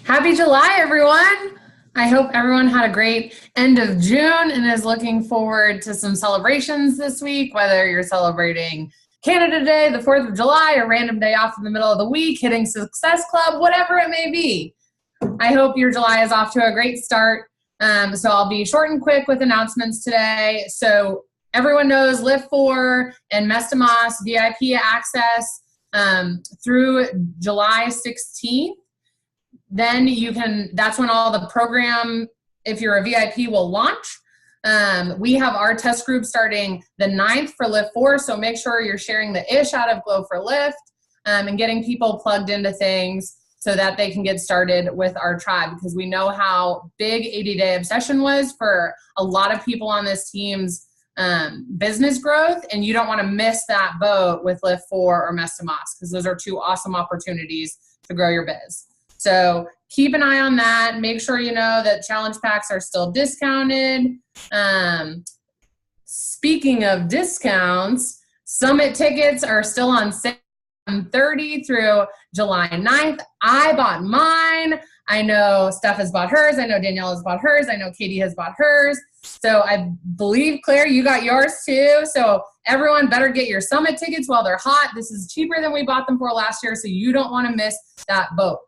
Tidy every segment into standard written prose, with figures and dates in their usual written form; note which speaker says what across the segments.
Speaker 1: Happy July, everyone. I hope everyone had a great end of June and is looking forward to some celebrations this week, whether you're celebrating Canada Day, the 4th of July, a random day off in the middle of the week, hitting Success Club, whatever it may be. I hope your July is off to a great start. So I'll be short and quick with announcements today. So everyone knows Lift 4 and Mestimas VIP access through July 16th. Then that's when all the program, if you're a VIP, will launch. We have our test group starting the 9th for Lift 4, so make sure you're sharing the ish out of Glow for Lift and getting people plugged into things so that they can get started with our tribe, because we know how big 80-day obsession was for a lot of people on this team's business growth, and you don't want to miss that boat with Lift 4 or Mestimas, because those are two awesome opportunities to grow your biz. So keep an eye on that. Make sure you know that challenge packs are still discounted. Speaking of discounts, summit tickets are still on sale from 30 through July 9th. I bought mine. I know Steph has bought hers. I know Danielle has bought hers. I know Katie has bought hers. So I believe, Claire, you got yours too. So everyone better get your summit tickets while they're hot. This is cheaper than we bought them for last year, so you don't want to miss that boat.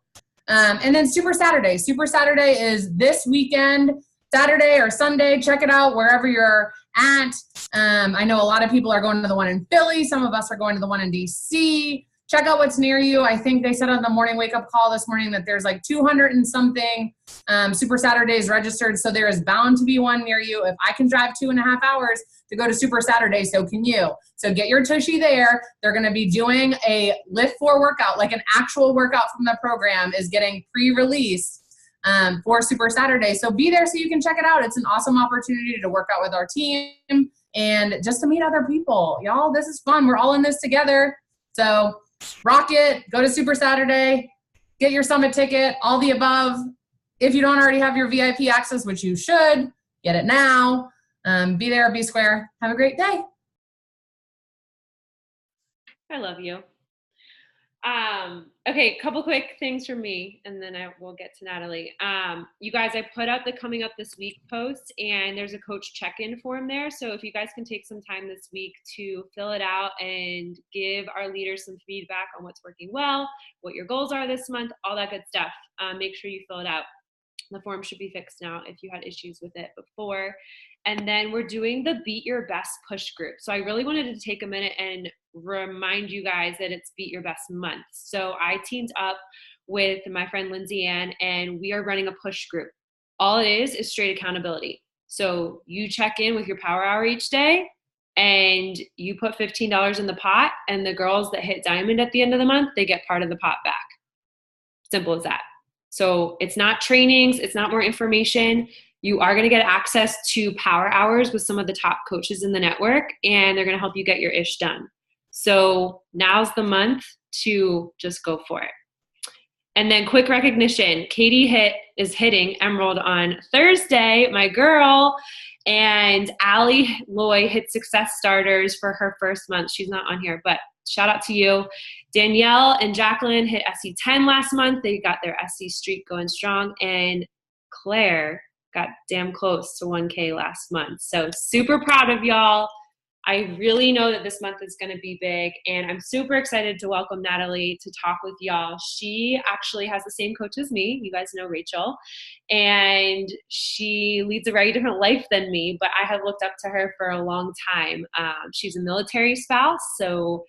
Speaker 1: And then Super Saturday. Super Saturday is this weekend, Saturday or Sunday. Check it out wherever you're at. I know a lot of people are going to the one in Philly. Some of us are going to the one in DC. Check out what's near you. I think they said on the morning wake-up call this morning that there's like 200 and something Super Saturdays registered, so there is bound to be one near you. If I can drive 2.5 hours to go to Super Saturday, so can you. So get your tushy there. They're going to be doing a Lift 4 workout, like an actual workout from the program is getting pre-released for Super Saturday. So be there so you can check it out. It's an awesome opportunity to work out with our team and just to meet other people. Y'all, this is fun. We're all in this together. So rock it. Go to Super Saturday. Get your summit ticket, all the above. If you don't already have your VIP access, which you should, get it now. Be there, be square. Have a great day.
Speaker 2: I love you. Okay, a couple quick things from me, and then I will get to Natalie. You guys, I put up the coming up this week post, and there's a coach check-in form there. So if you guys can take some time this week to fill it out and give our leaders some feedback on what's working well, what your goals are this month, all that good stuff, make sure you fill it out. The form should be fixed now if you had issues with it before. And then we're doing the Beat Your Best push group. So I really wanted to take a minute and remind you guys that it's Beat Your Best month. So I teamed up with my friend Lindsay Ann, and we are running a push group. All it is straight accountability. So you check in with your power hour each day, and you put $15 in the pot, and the girls that hit diamond at the end of the month, they get part of the pot back. Simple as that. So it's not trainings, it's not more information. You are going to get access to power hours with some of the top coaches in the network, and they're going to help you get your ish done. So now's the month to just go for it. And then quick recognition, Katie is hitting Emerald on Thursday, my girl, and Allie Loy hit Success Starters for her first month. She's not on here, but shout out to you. Danielle and Jacqueline hit SC10 last month. They got their SC streak going strong, and Claire got damn close to 1K last month. So super proud of y'all. I really know that this month is going to be big, and I'm super excited to welcome Natalie to talk with y'all. She actually has the same coach as me. You guys know Rachel, and she leads a very different life than me, but I have looked up to her for a long time. She's a military spouse, so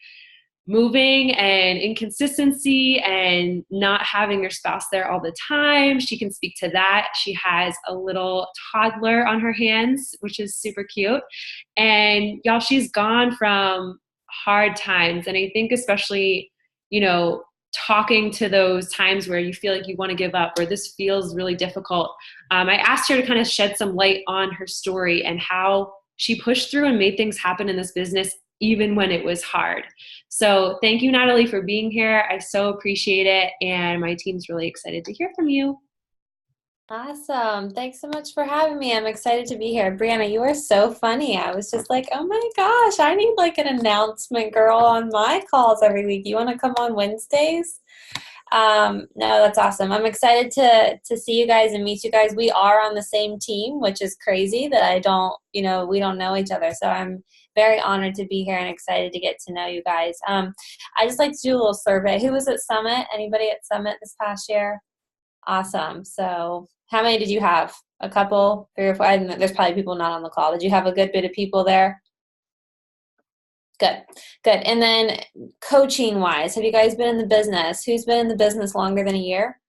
Speaker 2: moving and inconsistency and not having your spouse there all the time, she can speak to that. She has a little toddler on her hands, which is super cute. And y'all, she's gone from hard times. And I think especially, talking to those times where you feel like you want to give up or this feels really difficult. I asked her to kind of shed some light on her story and how she pushed through and made things happen in this business even when it was hard. So thank you, Natalie, for being here. I so appreciate it. And my team's really excited to hear from you.
Speaker 3: Awesome. Thanks so much for having me. I'm excited to be here. Brianna, you are so funny. I was just like, oh my gosh, I need like an announcement girl on my calls every week. You want to come on Wednesdays? No, that's awesome. I'm excited to see you guys and meet you guys. We are on the same team, which is crazy that we don't know each other. So I'm very honored to be here and excited to get to know you guys. I just like to do a little survey. Who was at Summit? Anybody at Summit this past year? Awesome. So how many did you have? A couple, 3 or 4? I don't know, there's probably people not on the call. Did you have a good bit of people there? Good, good. And then coaching wise, have you guys been in the business? Who's been in the business longer than a year?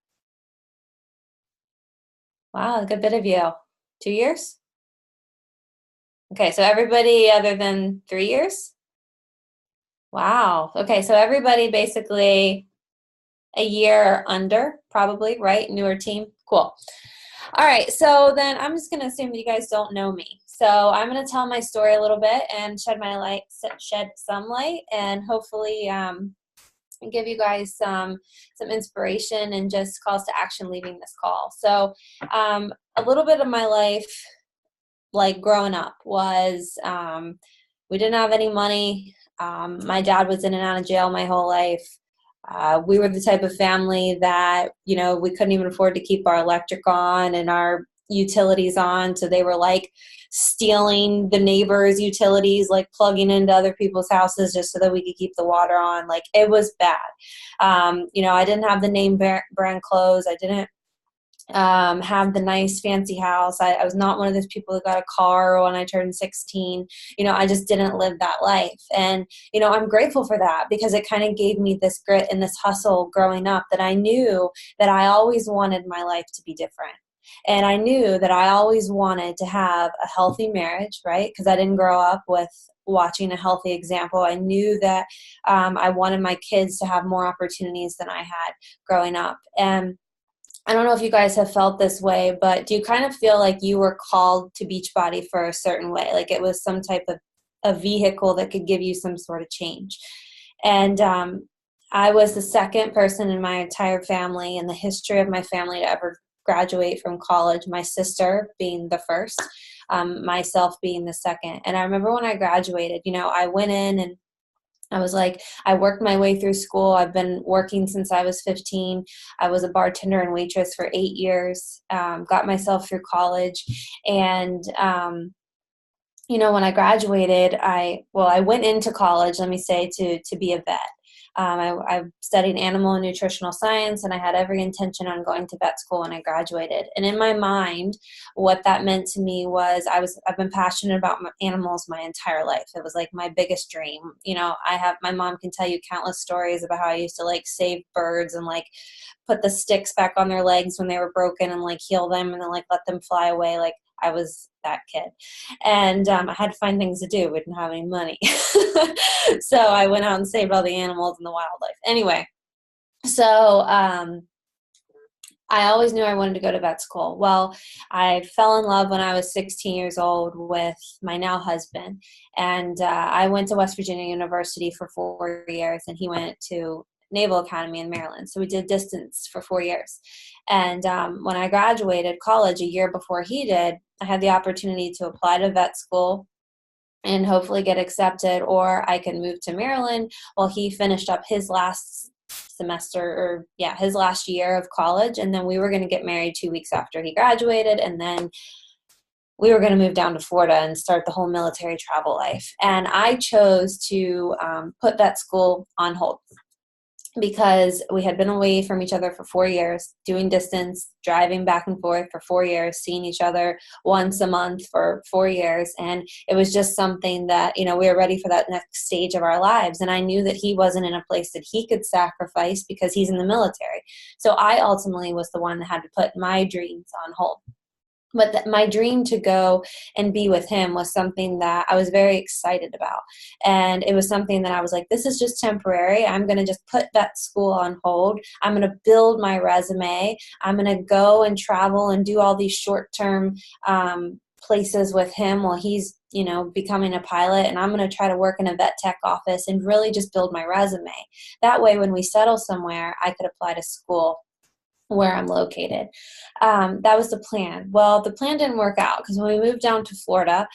Speaker 3: Wow, a good bit of you. 2 years? Okay, so everybody other than 3 years? Wow. Okay, so everybody basically a year under, probably, right? Newer team. Cool. All right, so then I'm just going to assume that you guys don't know me. So I'm going to tell my story a little bit and shed some light, and hopefully give you guys some inspiration and just calls to action leaving this call. So a little bit of my life, like growing up, was we didn't have any money. My dad was in and out of jail my whole life. We were the type of family that, we couldn't even afford to keep our electric on and our utilities on. So they were like stealing the neighbors' utilities, like plugging into other people's houses just so that we could keep the water on. Like, it was bad. I didn't have the name brand clothes. I didn't have the nice fancy house. I was not one of those people that got a car when I turned 16. I just didn't live that life. And, I'm grateful for that, because it kind of gave me this grit and this hustle growing up, that I knew that I always wanted my life to be different. And I knew that I always wanted to have a healthy marriage, right? Because I didn't grow up with watching a healthy example. I knew that I wanted my kids to have more opportunities than I had growing up. And I don't know if you guys have felt this way, but do you kind of feel like you were called to Beachbody for a certain way? Like it was some type of a vehicle that could give you some sort of change. And I was the second person in my entire family, in the history of my family, to ever graduate from college, my sister being the first, myself being the second. And I remember when I graduated, I went in and I was like, I worked my way through school. I've been working since I was 15. I was a bartender and waitress for 8 years, got myself through college. And, when I graduated, I went into college, let me say, to be a vet. I studied animal and nutritional science, and I had every intention on going to vet school when I graduated. And in my mind, what that meant to me was I've been passionate about animals my entire life. It was like my biggest dream. My mom can tell you countless stories about how I used to like save birds and like put the sticks back on their legs when they were broken and like heal them and then like let them fly away. Like, I was that kid. And I had to find things to do. We didn't have any money. So I went out and saved all the animals and the wildlife. Anyway, so I always knew I wanted to go to vet school. Well, I fell in love when I was 16 years old with my now husband. And I went to West Virginia University for 4 years, and he went to Naval Academy in Maryland. So we did distance for 4 years. And when I graduated college a year before he did, I had the opportunity to apply to vet school and hopefully get accepted, or I could move to Maryland while he finished up his last his last year of college. And then we were going to get married 2 weeks after he graduated. And then we were going to move down to Florida and start the whole military travel life. And I chose to put vet school on hold, because we had been away from each other for 4 years, doing distance, driving back and forth for 4 years, seeing each other once a month for 4 years. And it was just something that, we were ready for that next stage of our lives. And I knew that he wasn't in a place that he could sacrifice because he's in the military. So I ultimately was the one that had to put my dreams on hold. But my dream to go and be with him was something that I was very excited about. And it was something that I was like, this is just temporary. I'm going to just put vet school on hold. I'm going to build my resume. I'm going to go and travel and do all these short-term places with him while he's, becoming a pilot. And I'm going to try to work in a vet tech office and really just build my resume. That way, when we settle somewhere, I could apply to school where I'm located. That was the plan. Well, the plan didn't work out because when we moved down to Florida,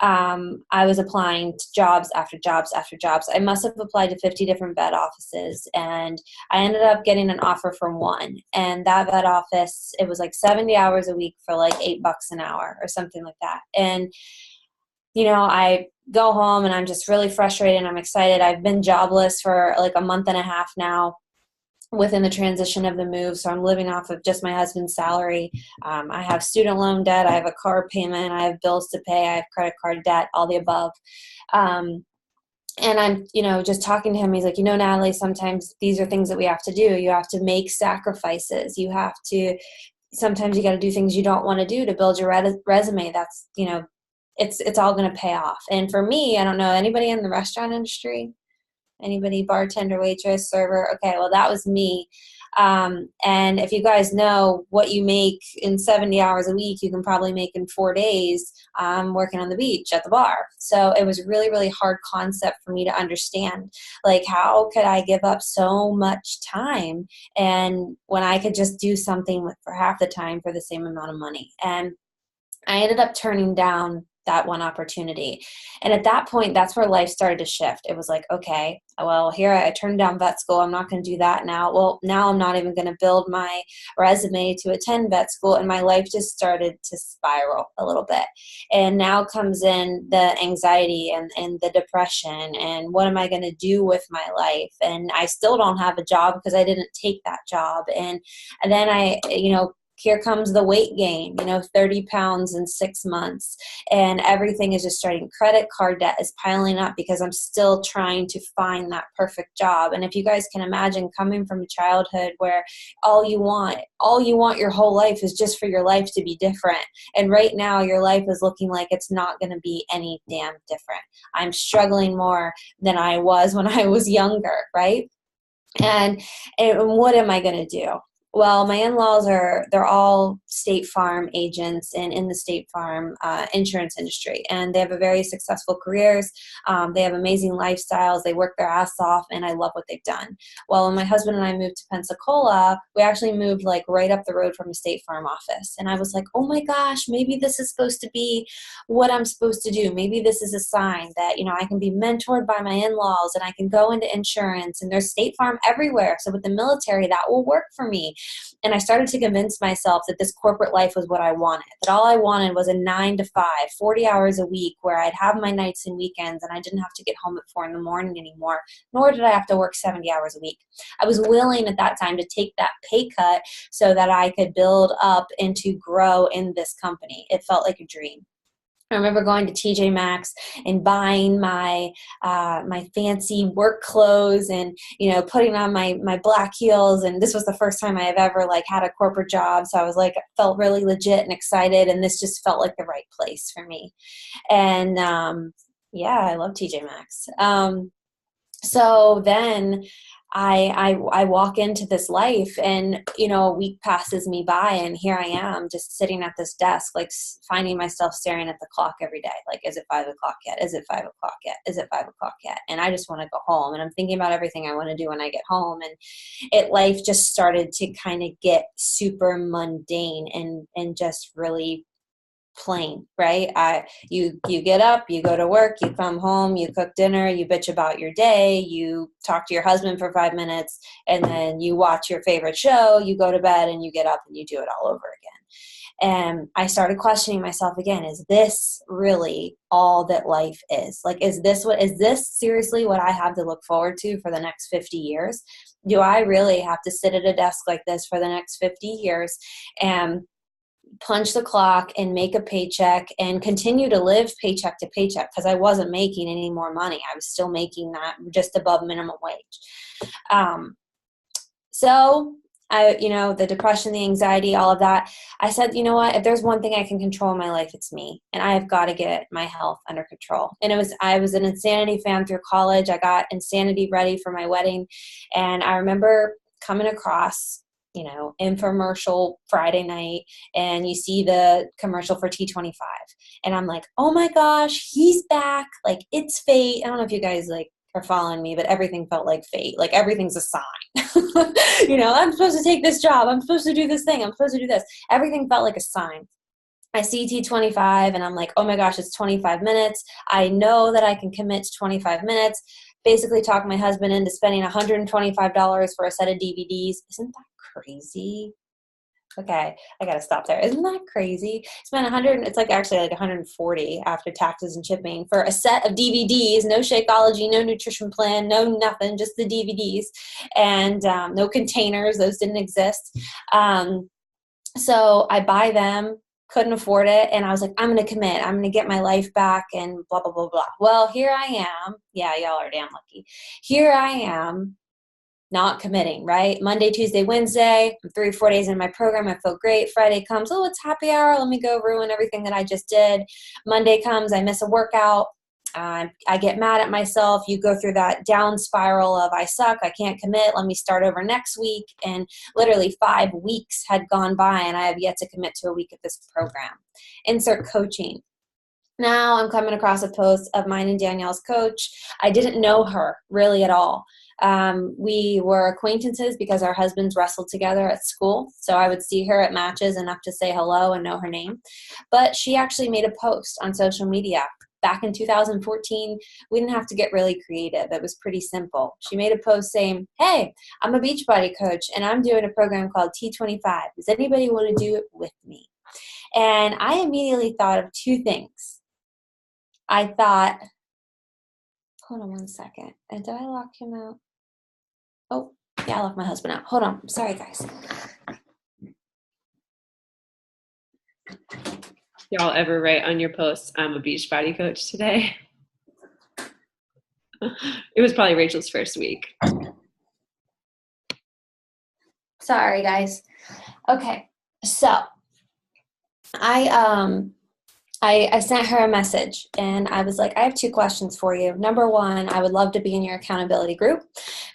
Speaker 3: I was applying to jobs after jobs after jobs. I must have applied to 50 different vet offices, and I ended up getting an offer from one. And that vet office, it was like 70 hours a week for like $8 an hour or something like that. And I go home and I'm just really frustrated and I'm excited. I've been jobless for like a month and a half now within the transition of the move. So I'm living off of just my husband's salary. I have student loan debt. I have a car payment. I have bills to pay. I have credit card debt, all the above. And I'm, just talking to him. He's like, Natalie, sometimes these are things that we have to do. You have to make sacrifices. Sometimes you got to do things you don't want to do to build your resume. That's, it's all going to pay off. And for me, I don't know, anybody in the restaurant industry? Anybody, bartender, waitress, server? Okay, well, that was me. And if you guys know what you make in 70 hours a week, you can probably make in 4 days working on the beach at the bar. So it was really, really hard concept for me to understand. Like, how could I give up so much time and when I could just do something for half the time for the same amount of money? And I ended up turning down that one opportunity. And at that point, that's where life started to shift. It was like, okay, well, here I turned down vet school. I'm not going to do that now. Well, now I'm not even going to build my resume to attend vet school. And my life just started to spiral a little bit. And now comes in the anxiety and the depression. And what am I going to do with my life? And I still don't have a job because I didn't take that job. And then here comes the weight gain, 30 pounds in 6 months, and everything is just starting. Credit card debt is piling up because I'm still trying to find that perfect job. And if you guys can imagine coming from a childhood where all you want your whole life is just for your life to be different. And right now your life is looking like it's not going to be any damn different. I'm struggling more than I was when I was younger, right? And what am I going to do? Well, my in-laws they're all State Farm agents and in the State Farm insurance industry. And they have a very successful careers. They have amazing lifestyles. They work their ass off, and I love what they've done. Well, when my husband and I moved to Pensacola, we actually moved like right up the road from a State Farm office. And I was like, oh my gosh, maybe this is supposed to be what I'm supposed to do. Maybe this is a sign that, I can be mentored by my in-laws and I can go into insurance, and there's State Farm everywhere. So with the military, that will work for me. And I started to convince myself that this corporate life was what I wanted, that all I wanted was a 9 to 5, 40 hours a week where I'd have my nights and weekends and I didn't have to get home at 4 in the morning anymore, nor did I have to work 70 hours a week. I was willing at that time to take that pay cut so that I could build up and to grow in this company. It felt like a dream. I remember going to TJ Maxx and buying my fancy work clothes and putting on my black heels, and this was the first time I have ever had a corporate job, so I was felt really legit and excited, and this just felt like the right place for me. And I love TJ Maxx. So then I walk into this life, and a week passes me by, and here I am just sitting at this desk, finding myself staring at the clock every day, is it 5 o'clock yet? Is it 5 o'clock yet? Is it 5 o'clock yet? And I just want to go home, and I'm thinking about everything I want to do when I get home, and life just started to kind of get super mundane and just really plain, right? You get up, you go to work, you come home, you cook dinner, you bitch about your day, you talk to your husband for 5 minutes, and then you watch your favorite show, you go to bed, and you get up and you do it all over again. And I started questioning myself again, is this really all that life is? Is this seriously what I have to look forward to for the next 50 years? Do I really have to sit at a desk like this for the next 50 years and punch the clock and make a paycheck and continue to live paycheck to paycheck? Because I wasn't making any more money. I was still making that just above minimum wage. So the depression, the anxiety, all of that, I said, you know what, if there's one thing I can control in my life, it's me. And I have got to get my health under control. And I was an Insanity fan through college. I got Insanity ready for my wedding. And I remember coming across infomercial Friday night, and you see the commercial for T25, and I'm like, oh my gosh, he's back. It's fate. I don't know if you guys are following me, but everything felt like fate. Like everything's a sign. I'm supposed to take this job. I'm supposed to do this thing. I'm supposed to do this. Everything felt like a sign. I CT 25 and I'm like, oh my gosh, it's 25 minutes. I know that I can commit to 25 minutes. Basically talk my husband into spending $125 for a set of DVDs. Isn't that crazy? Okay, I gotta stop there. Isn't that crazy? Spent 100, it's like actually like 140 after taxes and shipping for a set of DVDs, no Shakeology, no nutrition plan, no nothing, just the DVDs, and no containers, those didn't exist. So I buy them, couldn't afford it, and I was like, I'm gonna commit, I'm gonna get my life back, and blah, blah, blah, blah. Well, here I am. Yeah, y'all are damn lucky. Here I am, not committing, right? Monday, Tuesday, Wednesday, I'm 3 or 4 days in my program. I feel great. Friday comes, oh, it's happy hour. Let me go ruin everything that I just did. Monday comes, I miss a workout. I get mad at myself. You go through that down spiral of I suck, I can't commit, let me start over next week. And literally 5 weeks had gone by and I have yet to commit to a week of this program. Insert coaching. Now I'm coming across a post of mine and Danielle's coach. I didn't know her really at all. We were acquaintances because our husbands wrestled together at school. So I would see her at matches enough to say hello and know her name. But she actually made a post on social media. Back in 2014, we didn't have to get really creative. It was pretty simple. She made a post saying, hey, I'm a Beachbody coach and I'm doing a program called T25. Does anybody want to do it with me? And I immediately thought of 2 things. I thought, hold on one second. And did I lock him out? Oh, yeah, I locked my husband out. Hold on. Sorry, guys.
Speaker 2: Y'all ever write on your posts, I'm a Beachbody coach today? It was probably Rachel's first week.
Speaker 3: Sorry, guys. Okay, so I sent her a message and I was like, I have 2 questions for you. Number 1, I would love to be in your accountability group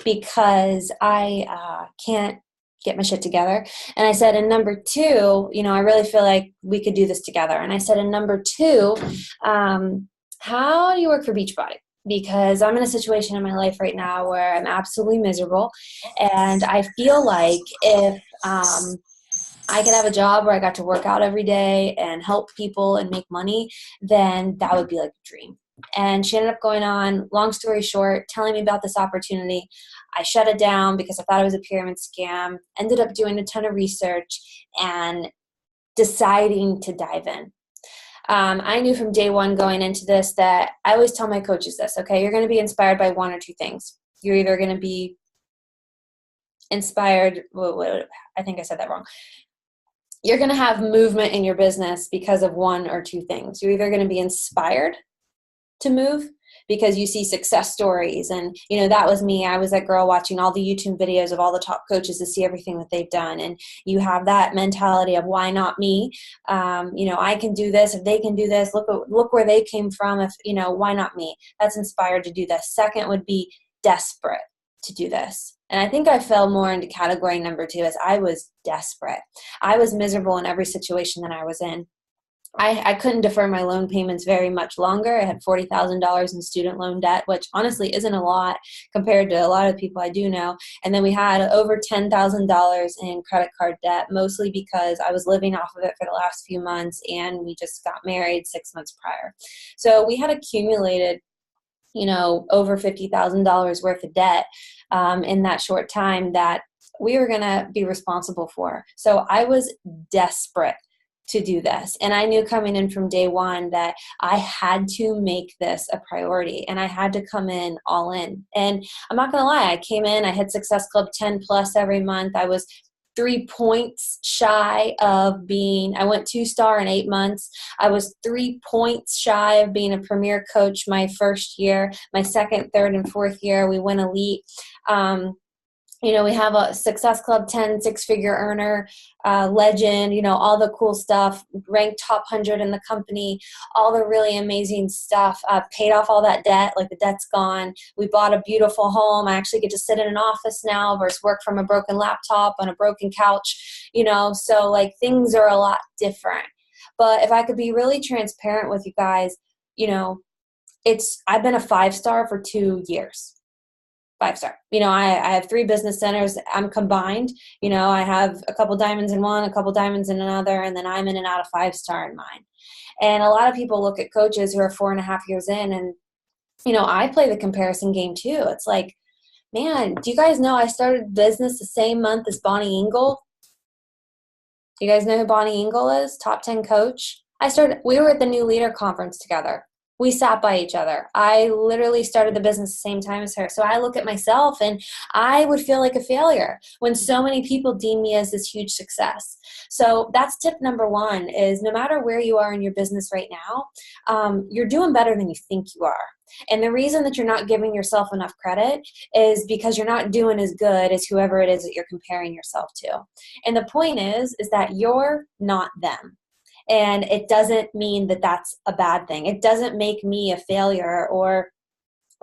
Speaker 3: because I can't get my shit together. And I said, and number 2, I really feel like we could do this together. And I said, and number 2, how do you work for Beachbody? Because I'm in a situation in my life right now where I'm absolutely miserable. And I feel like if I could have a job where I got to work out every day and help people and make money, then that would be like a dream. And she ended up going on, long story short, telling me about this opportunity. I shut it down because I thought it was a pyramid scam, ended up doing a ton of research and deciding to dive in. I knew from day one going into this that I always tell my coaches this, okay, you're going to be inspired by 1 or 2 things. You're either going to be inspired, I think I said that wrong. You're going to have movement in your business because of 1 or 2 things. You're either going to be inspired to move because you see success stories. And, that was me. I was that girl watching all the YouTube videos of all the top coaches to see everything that they've done. And you have that mentality of why not me? I can do this. If they can do this, look where they came from. If, why not me? That's inspired to do this. Second would be desperate to do this. And I think I fell more into category number 2 as I was desperate. I was miserable in every situation that I was in. I couldn't defer my loan payments very much longer. I had $40,000 in student loan debt, which honestly isn't a lot compared to a lot of people I do know. And then we had over $10,000 in credit card debt, mostly because I was living off of it for the last few months and we just got married 6 months prior. So we had accumulated over $50,000 worth of debt in that short time that we were going to be responsible for. So I was desperate to do this. And I knew coming in from day one that I had to make this a priority and I had to come in all in. And I'm not going to lie, I came in, I hit Success Club 10 plus every month. I was 3 points shy of being, I went 2-star in 8 months. I was 3 points shy of being a premier coach my first year. My second, third, and fourth year, we went elite. We have a Success Club 10 6-figure earner, legend, all the cool stuff, ranked top 100 in the company, all the really amazing stuff, paid off all that debt, like the debt's gone. We bought a beautiful home. I actually get to sit in an office now versus work from a broken laptop on a broken couch, so like things are a lot different. But if I could be really transparent with you guys, I've been a 5-star for 2 years. 5-star. I have 3 business centers. I'm combined. I have a couple diamonds in one, a couple diamonds in another, and then I'm in and out of 5-star in mine. And a lot of people look at coaches who are 4.5 years in, and, I play the comparison game too. It's like, man, do you guys know I started business the same month as Bonnie Engel? Do you guys know who Bonnie Engel is? Top 10 coach. We were at the New Leader Conference together. We sat by each other. I literally started the business the same time as her. So I look at myself and I would feel like a failure when so many people deem me as this huge success. So that's tip number 1 is no matter where you are in your business right now, you're doing better than you think you are. And the reason that you're not giving yourself enough credit is because you're not doing as good as whoever it is that you're comparing yourself to. And the point is that you're not them. And it doesn't mean that that's a bad thing. It doesn't make me a failure or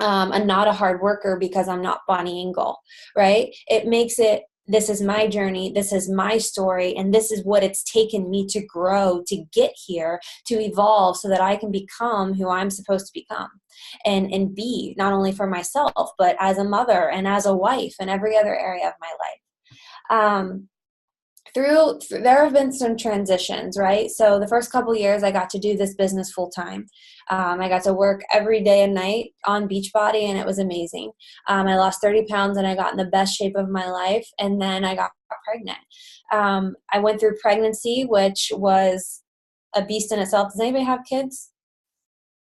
Speaker 3: not a hard worker because I'm not Bonnie Engel, right? It makes it, this is my journey, this is my story, and this is what it's taken me to grow, to get here, to evolve so that I can become who I'm supposed to become and be, not only for myself, but as a mother and as a wife and every other area of my life. There have been some transitions, right? So the first couple years I got to do this business full time. I got to work every day and night on Beachbody, and it was amazing. I lost 30 pounds and I got in the best shape of my life, and then I got pregnant. I went through pregnancy, which was a beast in itself. Does anybody have kids?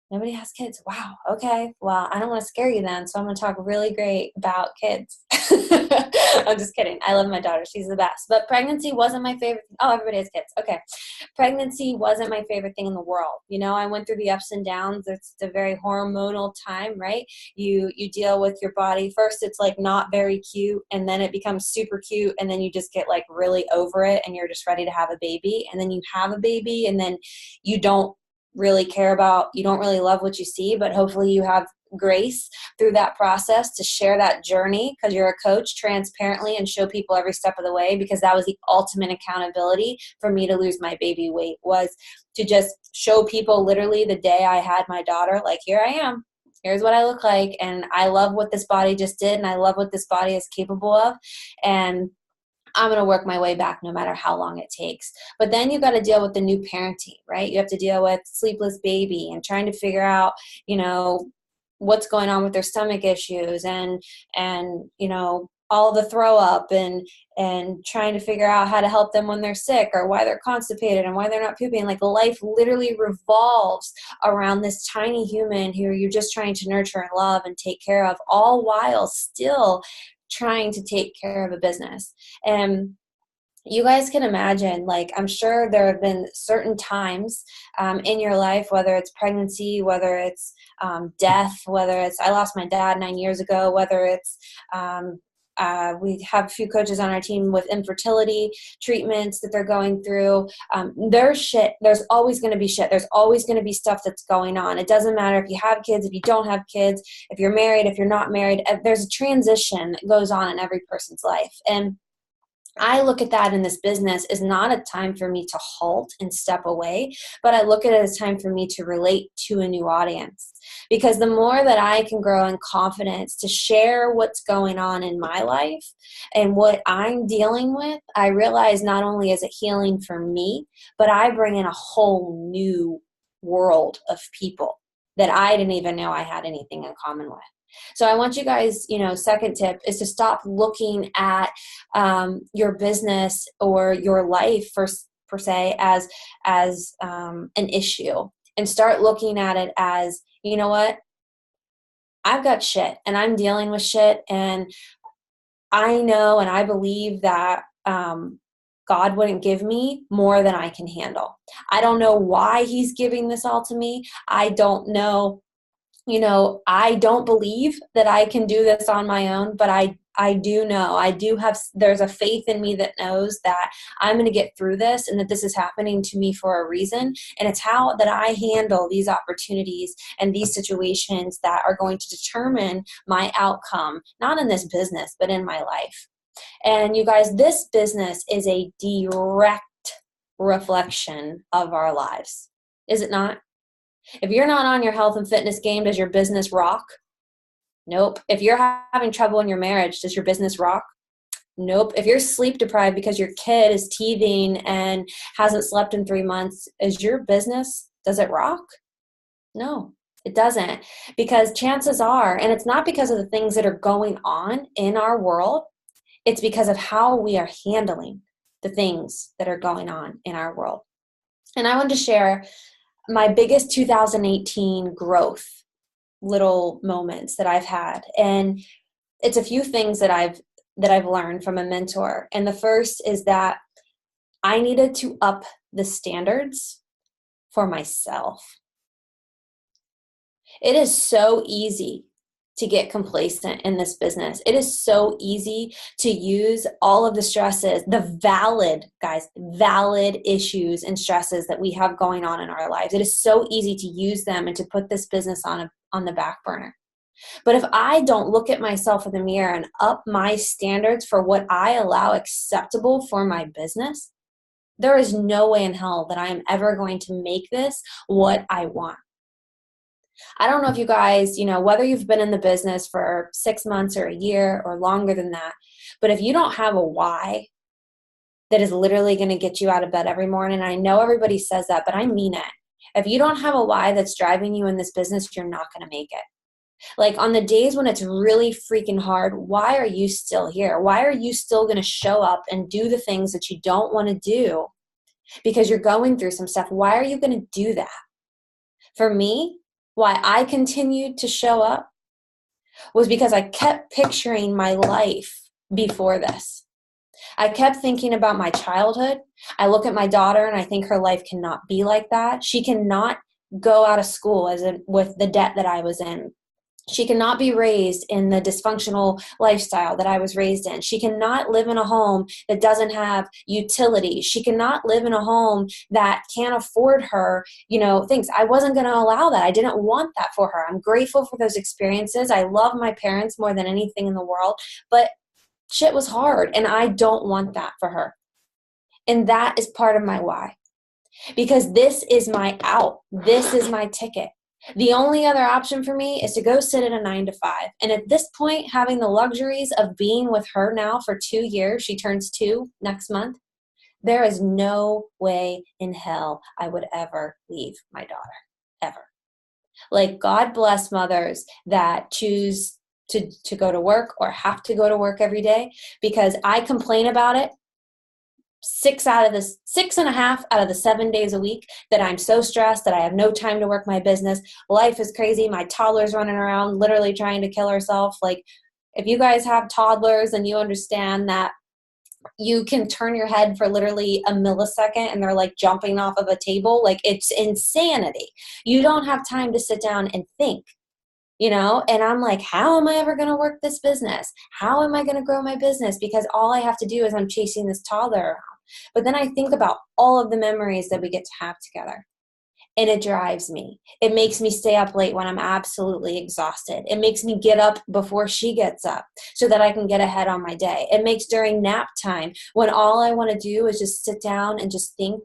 Speaker 3: Nobody has kids. Wow. Okay. Well, I don't want to scare you then, so I'm going to talk really great about kids. I'm just kidding. I love my daughter. She's the best. But pregnancy wasn't my favorite. Oh, everybody has kids. Okay. Pregnancy wasn't my favorite thing in the world. I went through the ups and downs. It's a very hormonal time, right? You deal with your body. First, it's like not very cute, and then it becomes super cute, and then you just get like really over it, and you're just ready to have a baby. And then you have a baby, and then you don't really you don't really love what you see, but hopefully you have grace through that process to share that journey because you're a coach transparently and show people every step of the way, because that was the ultimate accountability for me to lose my baby weight, was to just show people literally the day I had my daughter, like, here I am. Here's what I look like, and I love what this body just did, and I love what this body is capable of, and I'm going to work my way back no matter how long it takes. But then you got to deal with the new parenting, right? You have to deal with sleepless baby and trying to figure out, what's going on with their stomach issues and all the throw up and trying to figure out how to help them when they're sick or why they're constipated and why they're not pooping. Like, life literally revolves around this tiny human who you're just trying to nurture and love and take care of, all while still trying to take care of a business. And you guys can imagine, like, I'm sure there have been certain times in your life, whether it's pregnancy, whether it's death, whether it's, I lost my dad 9 years ago, whether it's, we have a few coaches on our team with infertility treatments that they're going through. There's shit. There's always going to be shit. There's always going to be stuff that's going on. It doesn't matter if you have kids, if you don't have kids, if you're married, if you're not married. There's a transition that goes on in every person's life. And I look at that in this business as not a time for me to halt and step away, but I look at it as time for me to relate to a new audience. Because the more that I can grow in confidence to share what's going on in my life and what I'm dealing with, I realize not only is it healing for me, but I bring in a whole new world of people that I didn't even know I had anything in common with. So I want you guys, second tip is to stop looking at your business or your life per se as an issue, and start looking at it as, you know what, I've got shit and I'm dealing with shit, and I know and I believe that God wouldn't give me more than I can handle. I don't know why he's giving this all to me. I don't know. I don't believe that I can do this on my own, but I do know, there's a faith in me that knows that I'm going to get through this and that this is happening to me for a reason. And it's how that I handle these opportunities and these situations that are going to determine my outcome, not in this business, but in my life. And you guys, this business is a direct reflection of our lives. Is it not? If you're not on your health and fitness game, does your business rock? Nope. If you're having trouble in your marriage, does your business rock? Nope. If you're sleep deprived because your kid is teething and hasn't slept in 3 months, is your business, does it rock? No, it doesn't. Because chances are, and it's not because of the things that are going on in our world, it's because of how we are handling the things that are going on in our world. And I wanted to share my biggest 2018 growth little moments that I've had. And it's a few things that I've learned from a mentor. And the first is that I needed to up the standards for myself. It is so easy to get complacent in this business. It is so easy to use all of the stresses, the valid issues and stresses that we have going on in our lives. It is so easy to use them and to put this business on the back burner. But if I don't look at myself in the mirror and up my standards for what I allow acceptable for my business, there is no way in hell that I am ever going to make this what I want. I don't know if you guys, whether you've been in the business for 6 months or a year or longer than that, but if you don't have a why that is literally going to get you out of bed every morning, and I know everybody says that, but I mean it. If you don't have a why that's driving you in this business, you're not going to make it. Like on the days when it's really freaking hard, why are you still here? Why are you still going to show up and do the things that you don't want to do because you're going through some stuff? Why are you going to do that? For me, why I continued to show up was because I kept picturing my life before this. I kept thinking about my childhood. I look at my daughter and I think her life cannot be like that. She cannot go out of school with the debt that I was in. She cannot be raised in the dysfunctional lifestyle that I was raised in. She cannot live in a home that doesn't have utilities. She cannot live in a home that can't afford her, things. I wasn't going to allow that. I didn't want that for her. I'm grateful for those experiences. I love my parents more than anything in the world, but shit was hard and I don't want that for her. And that is part of my why. Because this is my out. This is my ticket. The only other option for me is to go sit at a 9 to 5. And at this point, having the luxuries of being with her now for 2 years, she turns 2 next month, there is no way in hell I would ever leave my daughter, ever. Like, God bless mothers that choose to go to work or have to go to work every day, because I complain about it 6.5 out of the 7 days a week that I'm so stressed that I have no time to work my business. Life is crazy. My toddler's running around literally trying to kill herself. Like, if you guys have toddlers and you understand that you can turn your head for literally a millisecond and they're like jumping off of a table, like, it's insanity. You don't have time to sit down and think. And I'm like, how am I ever going to work this business? How am I going to grow my business? Because all I have to do is I'm chasing this toddler around. But then I think about all of the memories that we get to have together. And it drives me. It makes me stay up late when I'm absolutely exhausted. It makes me get up before she gets up so that I can get ahead on my day. It makes during nap time when all I want to do is just sit down and just think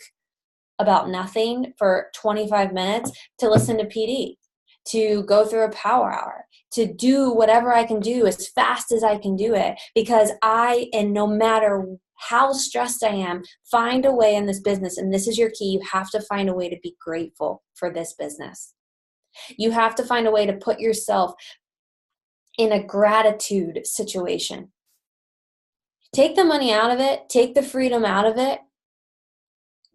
Speaker 3: about nothing for 25 minutes, to listen to PD, to go through a power hour, to do whatever I can do as fast as I can do it, because and no matter how stressed I am, find a way in this business. And this is your key. You have to find a way to be grateful for this business. You have to find a way to put yourself in a gratitude situation. Take the money out of it. Take the freedom out of it.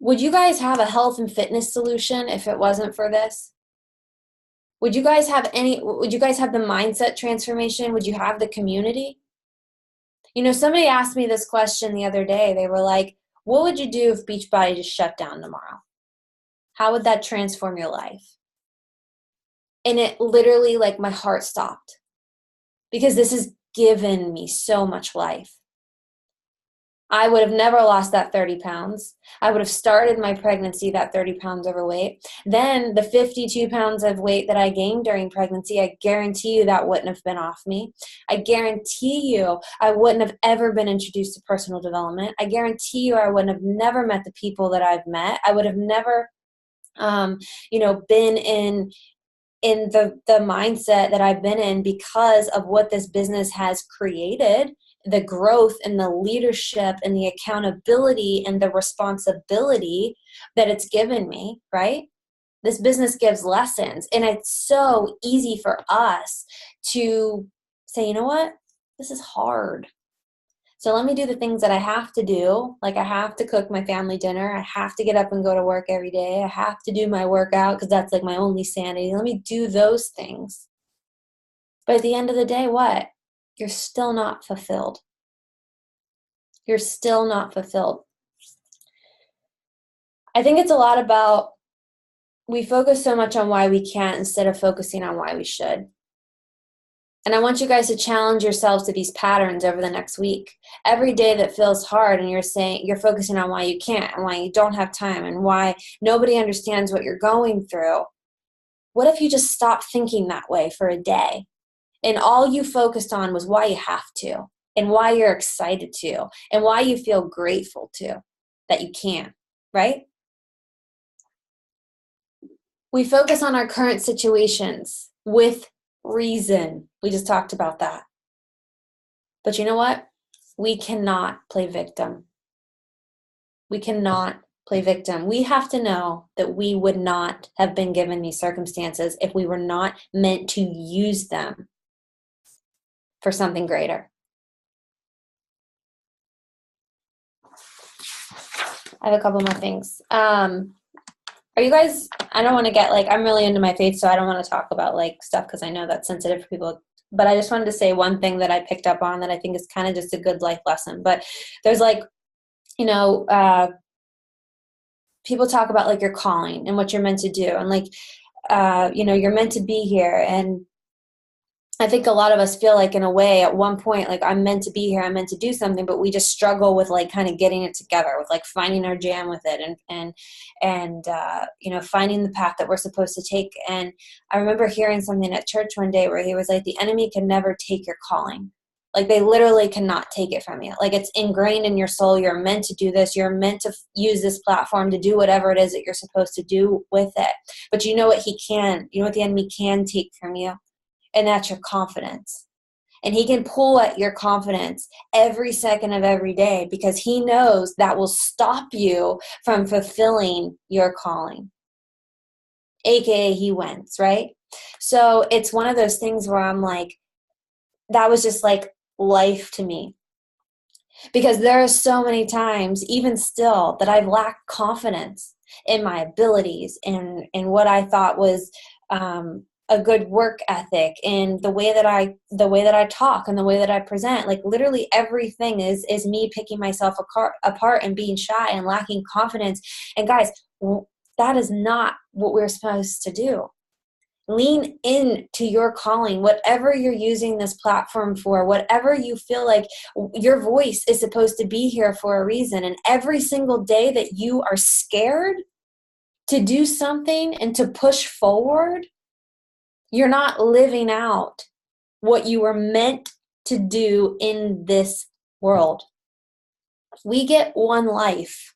Speaker 3: Would you guys have a health and fitness solution if it wasn't for this? Would you guys have the mindset transformation? Would you have the community? Somebody asked me this question the other day. They were like, what would you do if Beachbody just shut down tomorrow? How would that transform your life? And it literally, like, my heart stopped, because this has given me so much life. I would have never lost that 30 pounds. I would have started my pregnancy that 30 pounds overweight. Then the 52 pounds of weight that I gained during pregnancy, I guarantee you that wouldn't have been off me. I guarantee you I wouldn't have ever been introduced to personal development. I guarantee you I wouldn't have never met the people that I've met. I would have never been in the mindset that I've been in because of what this business has created, the growth and the leadership and the accountability and the responsibility that it's given me, right? This business gives lessons, and it's so easy for us to say, you know what? This is hard. So let me do the things that I have to do. Like I have to cook my family dinner. I have to get up and go to work every day. I have to do my workout because that's like my only sanity. Let me do those things. But at the end of the day, what? You're still not fulfilled. You're still not fulfilled. I think it's a lot about, we focus so much on why we can't instead of focusing on why we should. And I want you guys to challenge yourselves to these patterns over the next week. Every day that feels hard and you're focusing on why you can't and why you don't have time and why nobody understands what you're going through. What if you just stopped thinking that way for a day? And all you focused on was why you have to and why you're excited to and why you feel grateful to that you can, right? We focus on our current situations with reason. We just talked about that. But you know what? We cannot play victim. We cannot play victim. We have to know that we would not have been given these circumstances if we were not meant to use them for something greater. I have a couple more things. Are you guys, I don't want to get I'm really into my faith, so I don't want to talk about stuff because I know that's sensitive for people. But I just wanted to say one thing that I picked up on that I think is kind of just a good life lesson. But there's people talk about your calling and what you're meant to do. And you're meant to be here. And I think a lot of us feel in a way at one point, I'm meant to be here, I'm meant to do something, but we just struggle with kind of getting it together, with finding our jam with it and finding the path that we're supposed to take. And I remember hearing something at church one day where he was like, the enemy can never take your calling. They literally cannot take it from you. It's ingrained in your soul. You're meant to do this. You're meant to use this platform to do whatever it is that you're supposed to do with it. But you know what the enemy can take from you? And that's your confidence. And he can pull at your confidence every second of every day because he knows that will stop you from fulfilling your calling. AKA he wins, right? So it's one of those things where I'm that was just life to me. Because there are so many times, even still, that I've lacked confidence in my abilities and in what I thought was a good work ethic and the way that I talk and the way that I present. Literally everything is me picking myself apart and being shy and lacking confidence. And guys, that is not what we're supposed to do. Lean into your calling, whatever you're using this platform for, whatever you feel your voice is supposed to be here for a reason. And every single day that you are scared to do something and to push forward, you're not living out what you were meant to do in this world. We get one life.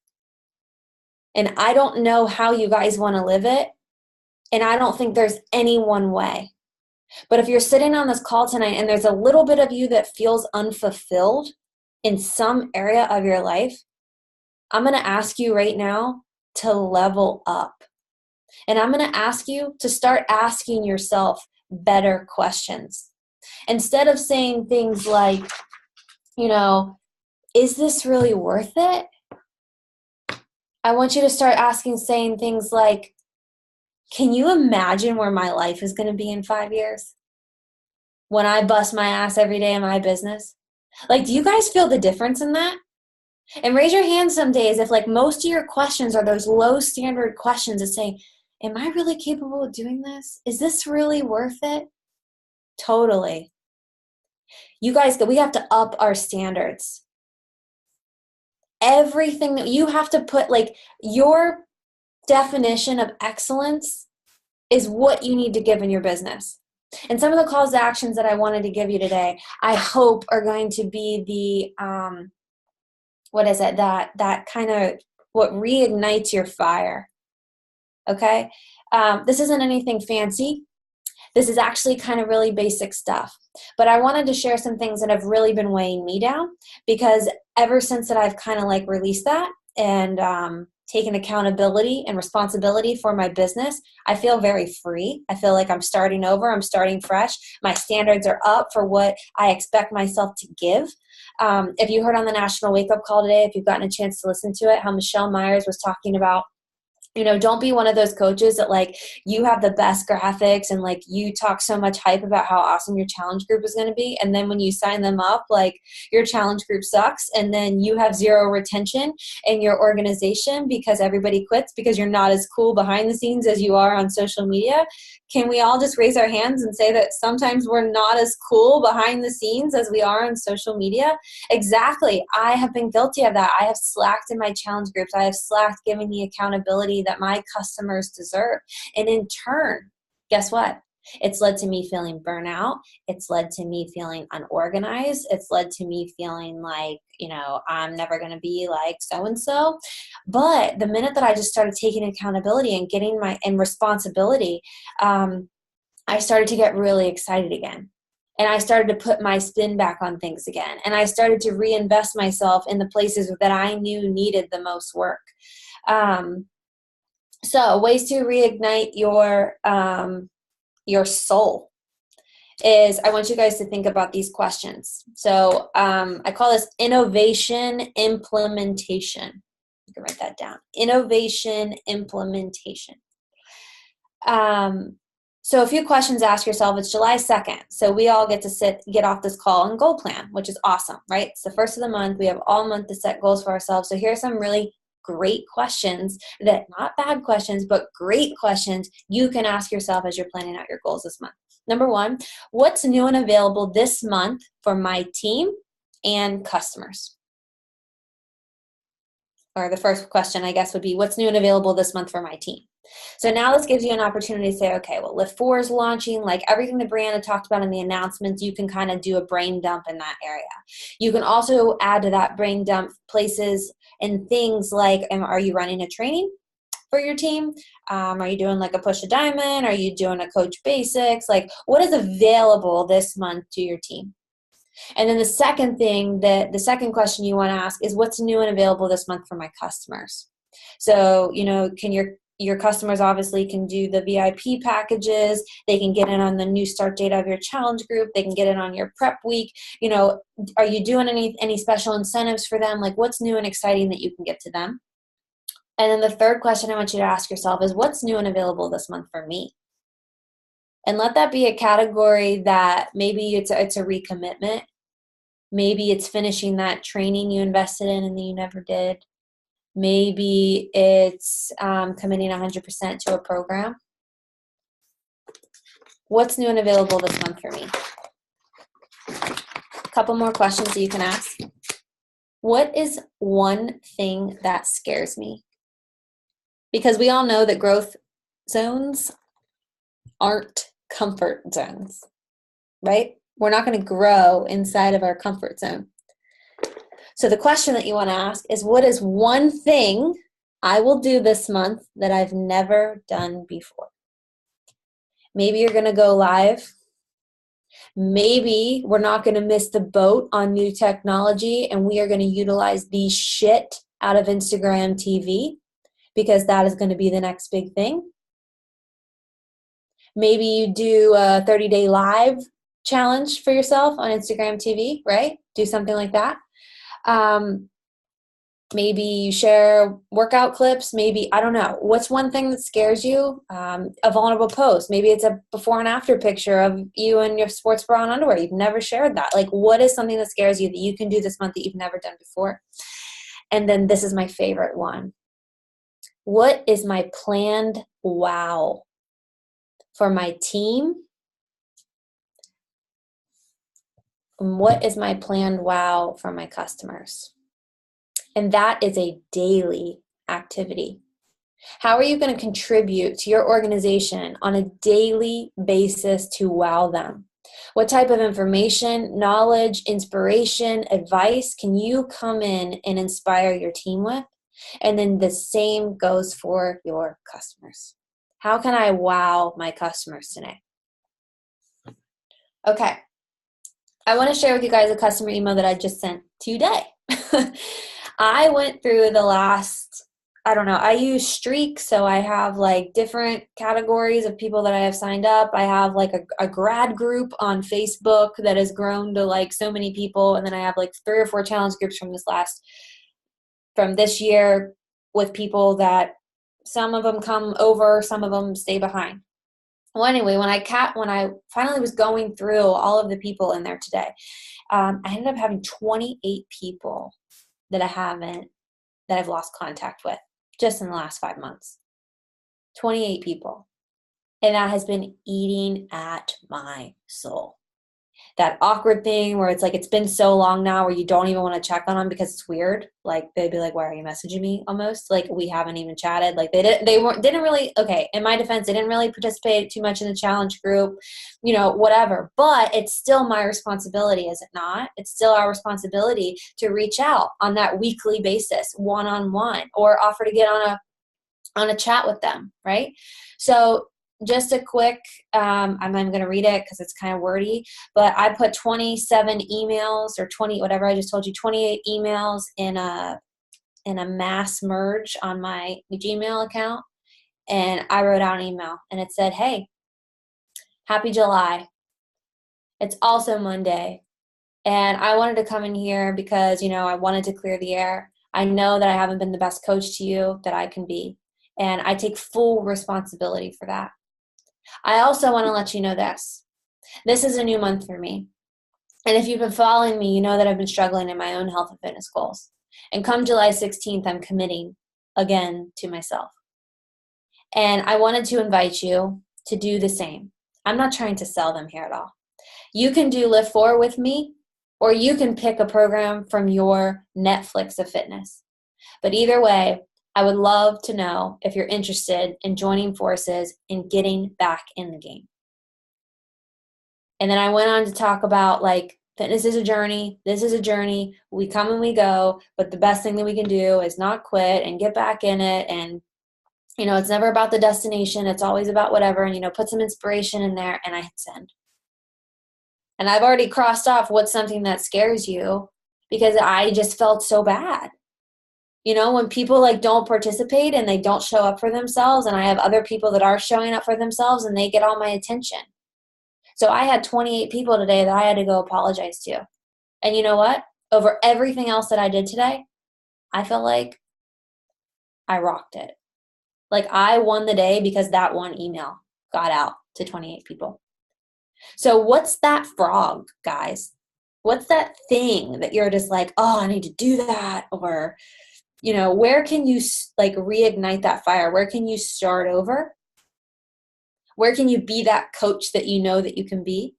Speaker 3: And I don't know how you guys want to live it. And I don't think there's any one way. But if you're sitting on this call tonight and there's a little bit of you that feels unfulfilled in some area of your life, I'm going to ask you right now to level up. And I'm going to ask you to start asking yourself better questions. Instead of saying things like, is this really worth it? I want you to start saying things like, can you imagine where my life is going to be in 5 years? When I bust my ass every day in my business? Do you guys feel the difference in that? And raise your hand some days if most of your questions are those low standard questions that say, am I really capable of doing this? Is this really worth it? Totally. You guys, we have to up our standards. Everything that you have to put, your definition of excellence is what you need to give in your business. And some of the calls to actions that I wanted to give you today, I hope are going to be the, that kind of what reignites your fire. Okay. This isn't anything fancy. This is actually kind of really basic stuff. But I wanted to share some things that have really been weighing me down, because ever since that I've kind of like released that and taken accountability and responsibility for my business, I feel very free. I feel like I'm starting over. I'm starting fresh. My standards are up for what I expect myself to give. If you heard on the National Wake Up Call today, if you've gotten a chance to listen to it, how Michelle Myers was talking about, you know, don't be one of those coaches that like you have the best graphics and like you talk so much hype about how awesome your challenge group is going to be. And then when you sign them up, like your challenge group sucks. And then you have zero retention in your organization because everybody quits because you're not as cool behind the scenes as you are on social media. Can we all just raise our hands and say that sometimes we're not as cool behind the scenes as we are on social media? Exactly. I have been guilty of that. I have slacked in my challenge groups. I have slacked giving the accountability that my customers deserve. And in turn, guess what? It's led to me feeling burnout. It's led to me feeling unorganized. It's led to me feeling like, you know, I'm never going to be like so-and-so. But the minute that I just started taking accountability and getting and responsibility, I started to get really excited again. And I started to put my spin back on things again. And I started to reinvest myself in the places that I knew needed the most work. So ways to reignite your soul is, I want you guys to think about these questions. So I call this innovation implementation. You can write that down. Innovation implementation. So a few questions to ask yourself. It's July 2nd. So we all get to get off this call and goal plan, which is awesome, right? It's the first of the month. We have all month to set goals for ourselves. So here are some really great questions that, not bad questions, but great questions you can ask yourself as you're planning out your goals this month. Number one, what's new and available this month for my team and customers? Or the first question, I guess, would be, what's new and available this month for my team? So now this gives you an opportunity to say, okay, well, Lift 4 is launching, like everything that Brianna talked about in the announcements, you can kind of do a brain dump in that area. You can also add to that brain dump places and things like, are you running a training for your team? Are you doing like a push a diamond? Are you doing a coach basics? Like, what is available this month to your team? And then the second question you want to ask is, what's new and available this month for my customers? So, you know, can your customers obviously can do the VIP packages. They can get in on the new start date of your challenge group. They can get in on your prep week. You know, are you doing any special incentives for them? Like, what's new and exciting that you can get to them? And then the third question I want you to ask yourself is, what's new and available this month for me? And let that be a category that maybe it's a recommitment. Maybe it's finishing that training you invested in and that you never did. Maybe it's committing 100% to a program. What's new and available this month for me? A couple more questions that you can ask. What is one thing that scares me? Because we all know that growth zones aren't comfort zones, right? We're not going to grow inside of our comfort zone. So the question that you want to ask is, what is one thing I will do this month that I've never done before? Maybe you're going to go live. Maybe we're not going to miss the boat on new technology and we are going to utilize the shit out of Instagram TV because that is going to be the next big thing. Maybe you do a 30-day live challenge for yourself on Instagram TV, right? Do something like that. Maybe you share workout clips. Maybe, I don't know. What's one thing that scares you? A vulnerable post. Maybe it's a before and after picture of you in your sports bra and underwear. You've never shared that. Like, what is something that scares you that you can do this month that you've never done before? And then this is my favorite one. What is my planned wow for my team? And what is my planned wow for my customers? And that is a daily activity. How are you going to contribute to your organization on a daily basis to wow them? What type of information, knowledge, inspiration, advice can you come in and inspire your team with? And then the same goes for your customers. How can I wow my customers today? Okay. I want to share with you guys a customer email that I just sent today. I went through the last, I don't know, I use Streak, so I have like different categories of people that I have signed up. I have like a grad group on Facebook that has grown to like so many people. And then I have like 3 or 4 challenge groups from this year with people that some of them come over, some of them stay behind. Well, anyway, when I finally was going through all of the people in there today, I ended up having 28 people that I've lost contact with just in the last 5 months. 28 people. And that has been eating at my soul. That awkward thing where it's like, it's been so long now where you don't even want to check on them because it's weird. Like they'd be like, why are you messaging me almost? Like we haven't even chatted. Like didn't really, okay, in my defense, they didn't really participate too much in the challenge group, whatever, but it's still my responsibility, is it not? It's still our responsibility to reach out on that weekly basis, one-on-one, or offer to get on a chat with them. Right. So just a quick, I'm going to read it because it's kind of wordy, but I put 27 emails or 20, whatever I just told you, 28 emails in a mass merge on my Gmail account. And I wrote out an email and it said, hey, happy July. It's also Monday. And I wanted to come in here because, I wanted to clear the air. I know that I haven't been the best coach to you that I can be. And I take full responsibility for that. I also want to let you know this. This is a new month for me. And if you've been following me, you know that I've been struggling in my own health and fitness goals. And come July 16th, I'm committing again to myself. And I wanted to invite you to do the same. I'm not trying to sell them here at all. You can do Lift 4 with me, or you can pick a program from your Netflix of fitness. But either way, I would love to know if you're interested in joining forces and getting back in the game. And then I went on to talk about like fitness is a journey. This is a journey. We come and we go. But the best thing that we can do is not quit and get back in it. And, it's never about the destination. It's always about whatever. And, put some inspiration in there. And I hit send. And I've already crossed off what's something that scares you because I just felt so bad. When people like don't participate and they don't show up for themselves, and I have other people that are showing up for themselves and they get all my attention. So I had 28 people today that I had to go apologize to. And you know what? Over everything else that I did today, I felt like I rocked it. Like I won the day because that one email got out to 28 people. So what's that frog, guys? What's that thing that you're just like, oh, I need to do that? Or where can you like reignite that fire? Where can you start over? Where can you be that coach that you know that you can be?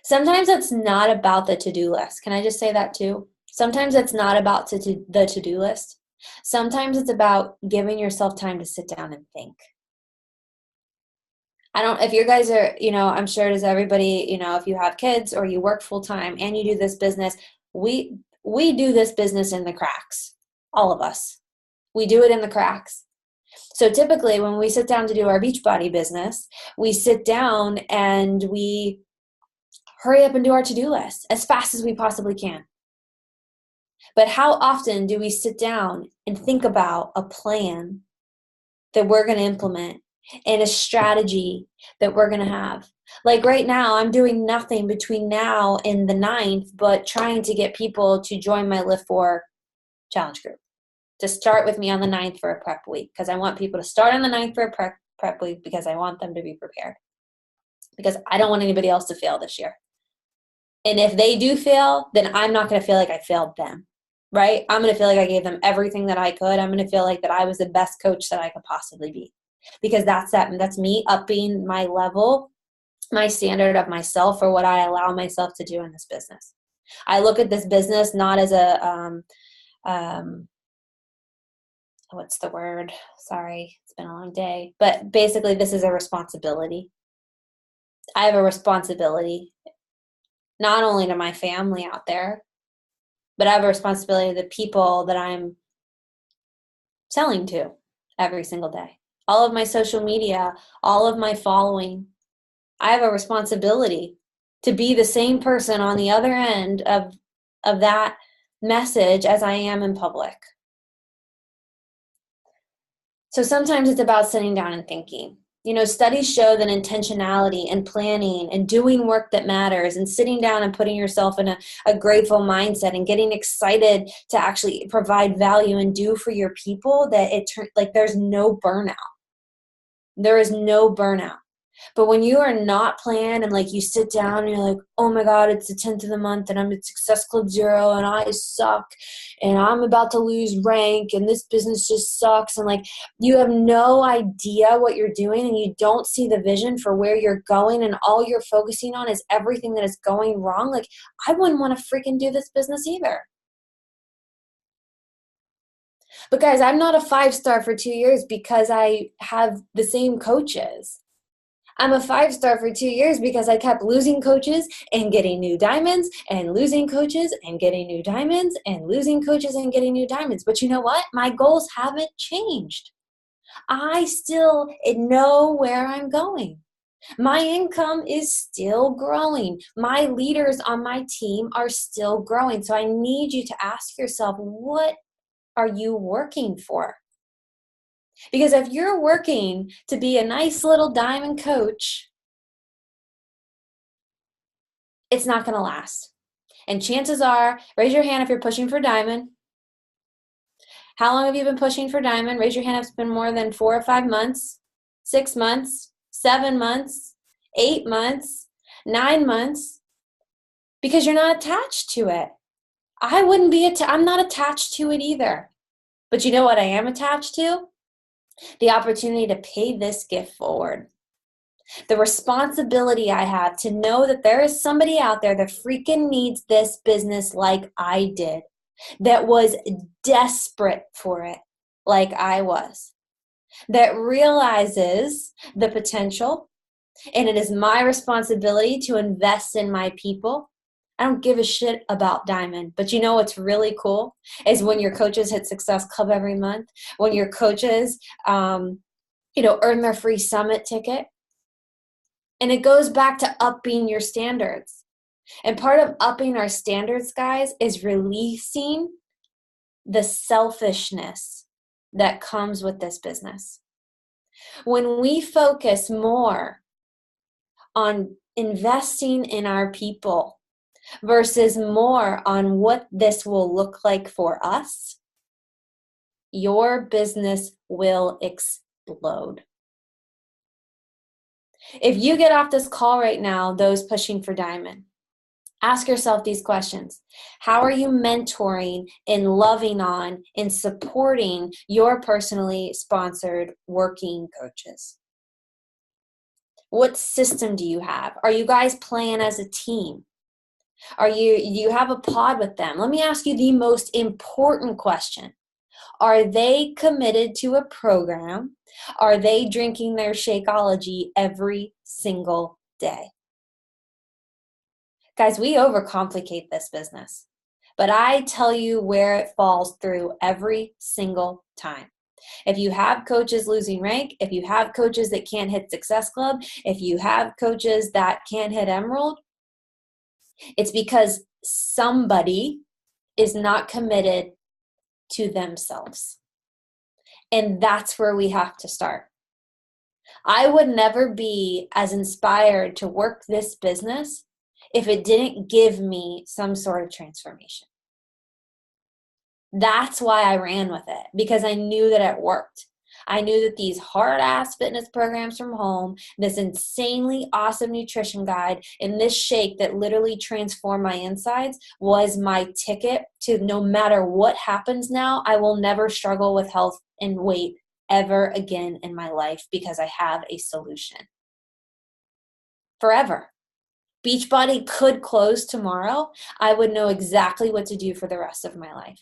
Speaker 3: Sometimes it's not about the to-do list. Can I just say that too? Sometimes it's not about the to-do list. Sometimes it's about giving yourself time to sit down and think. If you guys are, I'm sure does everybody, if you have kids or you work full time and you do this business, we do this business in the cracks. All of us. We do it in the cracks. So typically when we sit down to do our Beachbody business, we sit down and we hurry up and do our to-do list as fast as we possibly can. But how often do we sit down and think about a plan that we're going to implement and a strategy that we're going to have? Like right now, I'm doing nothing between now and the 9th, but trying to get people to join my Lift 4 challenge group, to start with me on the 9th for a prep week, because I want people to start on the 9th for a prep week because I want them to be prepared, because I don't want anybody else to fail this year. And if they do fail, then I'm not going to feel like I failed them, right? I'm going to feel like I gave them everything that I could. I'm going to feel like that I was the best coach that I could possibly be, because that's me upping my level, my standard of myself for what I allow myself to do in this business. I look at this business not as a, what's the word? Sorry, it's been a long day. But basically, this is a responsibility. I have a responsibility, not only to my family out there, but I have a responsibility to the people that I'm selling to every single day. All of my social media, all of my following, I have a responsibility to be the same person on the other end of that message as I am in public. So sometimes it's about sitting down and thinking. Studies show that intentionality and planning and doing work that matters and sitting down and putting yourself in a grateful mindset and getting excited to actually provide value and do for your people, that there's no burnout. There is no burnout. But when you are not planned and you sit down and you're like, oh my God, it's the 10th of the month and I'm at Success Club 0 and I suck and I'm about to lose rank and this business just sucks, and you have no idea what you're doing and you don't see the vision for where you're going and all you're focusing on is everything that is going wrong, I wouldn't want to freaking do this business either. But guys, I'm not a 5-star for 2 years because I have the same coaches. I'm a 5-star for 2 years because I kept losing coaches and getting new diamonds and losing coaches and getting new diamonds and losing coaches and getting new diamonds. But you know what? My goals haven't changed. I still know where I'm going. My income is still growing. My leaders on my team are still growing. So I need you to ask yourself, what are you working for? Because if you're working to be a nice little diamond coach, it's not going to last. And chances are, raise your hand if you're pushing for diamond. How long have you been pushing for diamond? Raise your hand if it's been more than 4 or 5 months, 6 months, 7 months, 8 months, 9 months, because you're not attached to it. I'm not attached to it either. But you know what I am attached to? The opportunity to pay this gift forward. The responsibility I have to know that there is somebody out there that freaking needs this business like I did, that was desperate for it like I was, that realizes the potential, and it is my responsibility to invest in my people. I don't give a shit about diamond, but you know what's really cool is when your coaches hit Success Club every month, when your coaches, earn their free summit ticket. And it goes back to upping your standards. And part of upping our standards, guys, is releasing the selfishness that comes with this business. When we focus more on investing in our people versus more on what this will look like for us, your business will explode. If you get off this call right now, those pushing for diamond, ask yourself these questions. How are you mentoring and loving on and supporting your personally sponsored working coaches? What system do you have? Are you guys playing as a team? Do you have a pod with them? Let me ask you the most important question. Are they committed to a program? Are they drinking their Shakeology every single day? Guys, we overcomplicate this business, but I tell you where it falls through every single time. If you have coaches losing rank, if you have coaches that can't hit Success Club, if you have coaches that can't hit Emerald, it's because somebody is not committed to themselves. And that's where we have to start. I would never be as inspired to work this business if it didn't give me some sort of transformation. That's why I ran with it, because I knew that it worked. I knew that these hard-ass fitness programs from home, this insanely awesome nutrition guide, and this shake that literally transformed my insides was my ticket to, no matter what happens now, I will never struggle with health and weight ever again in my life, because I have a solution. Forever. Beachbody could close tomorrow. I would know exactly what to do for the rest of my life.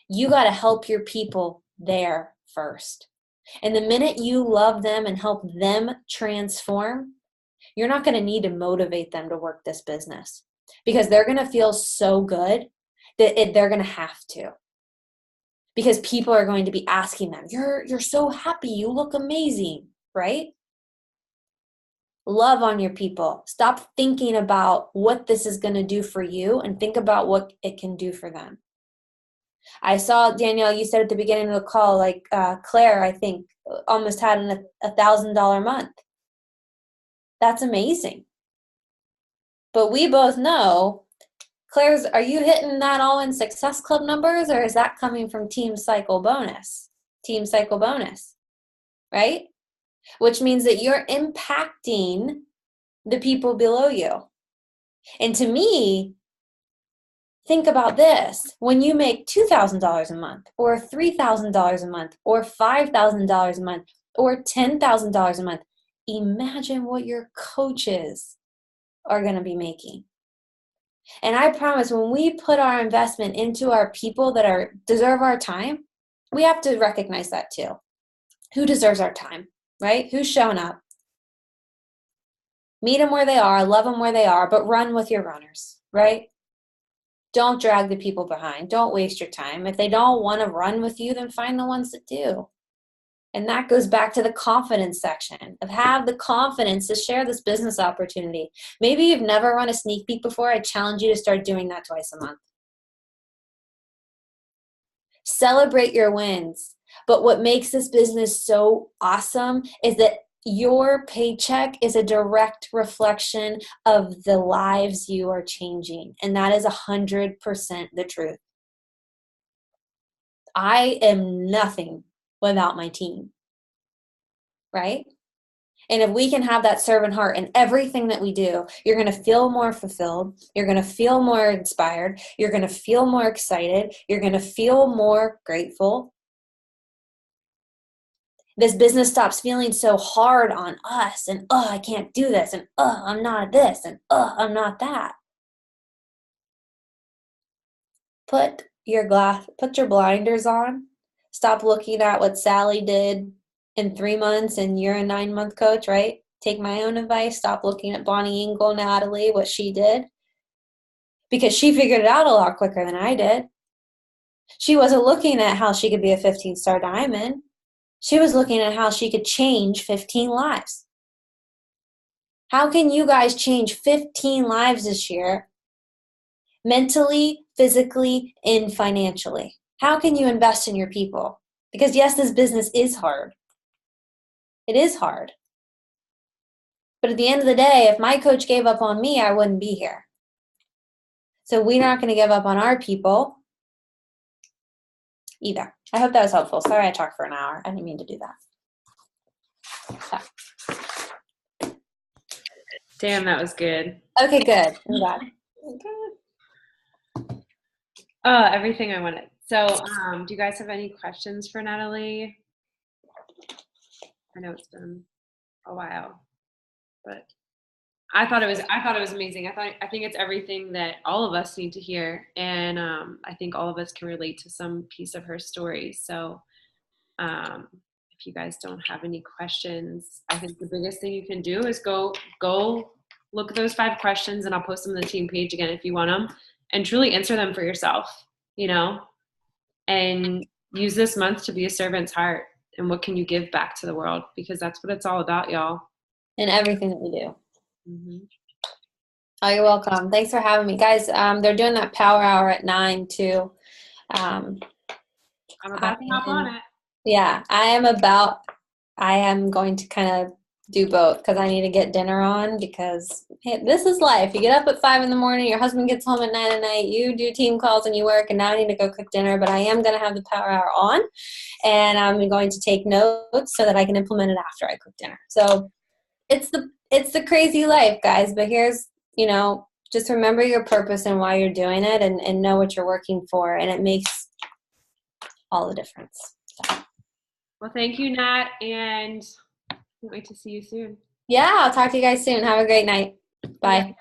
Speaker 3: You got to help your people there first. And the minute you love them and help them transform, you're not going to need to motivate them to work this business, because they're going to feel so good they're going to have to, because people are going to be asking them, you're so happy, you look amazing, right? Love on your people. Stop thinking about what this is going to do for you and think about what it can do for them. I saw, Danielle, you said at the beginning of the call, like Claire, I think, almost had $1,000 month. That's amazing. But we both know, Claire's, are you hitting that All-In Success Club numbers, or is that coming from Team Cycle Bonus? Team Cycle Bonus, right? Which means that you're impacting the people below you. And to me, think about this. When you make $2,000 a month, or $3,000 a month, or $5,000 a month, or $10,000 a month, imagine what your coaches are going to be making. And I promise, when we put our investment into our people that deserve our time, we have to recognize that too. Who deserves our time, right? Who's showing up? Meet them where they are, love them where they are, but run with your runners, right? Don't drag the people behind. Don't waste your time. If they don't want to run with you, then find the ones that do. And that goes back to the confidence section of have the confidence to share this business opportunity. Maybe you've never run a sneak peek before. I challenge you to start doing that twice a month. Celebrate your wins. But what makes this business so awesome is that your paycheck is a direct reflection of the lives you are changing. And that is 100% the truth. I am nothing without my team, right? And if we can have that servant heart in everything that we do, you're going to feel more fulfilled. You're going to feel more inspired. You're going to feel more excited. You're going to feel more grateful. This business stops feeling so hard on us and, I can't do this, and, I'm not this, and, I'm not that. Put your blinders on. Stop looking at what Sally did in 3 months and you're a 9-month coach, right? Take my own advice. Stop looking at Bonnie Engel, Natalie, what she did. Because she figured it out a lot quicker than I did. She wasn't looking at how she could be a 15-star diamond. She was looking at how she could change 15 lives. How can you guys change 15 lives this year? Mentally, physically, and financially. How can you invest in your people? Because yes, this business is hard. It is hard. But at the end of the day, if my coach gave up on me, I wouldn't be here. So we're not going to give up on our people either. I hope that was helpful. Sorry I talked for an hour. I didn't mean to do that. So.
Speaker 2: Damn, that was good.
Speaker 3: Okay, good. I'm glad.
Speaker 2: Everything I wanted. So, do you guys have any questions for Natalie? I know it's been a while, but I thought it was amazing. I think it's everything that all of us need to hear, and I think all of us can relate to some piece of her story. So, if you guys don't have any questions, I think the biggest thing you can do is go look at those 5 questions, and I'll post them on the team page again if you want them, and truly answer them for yourself, and use this month to be a servant's heart. And what can you give back to the world? Because that's what it's all about, y'all.
Speaker 3: In everything that we do.
Speaker 2: Mm-hmm.
Speaker 3: Oh, you're welcome. Thanks for having me. Guys, they're doing that power hour at 9 too.
Speaker 2: I'm about to hop on it.
Speaker 3: Yeah, I am going to kind of do both because I need to get dinner on because hey, this is life. You get up at 5 in the morning, your husband gets home at 9 at night, you do team calls and you work, and now I need to go cook dinner, but I am going to have the power hour on, and I'm going to take notes so that I can implement it after I cook dinner. So it's the crazy life, guys, but here's, just remember your purpose and why you're doing it, and know what you're working for, and it makes all the difference. So.
Speaker 2: Well, thank you, Nat, and can't wait to see you soon.
Speaker 3: Yeah, I'll talk to you guys soon. Have a great night. Bye.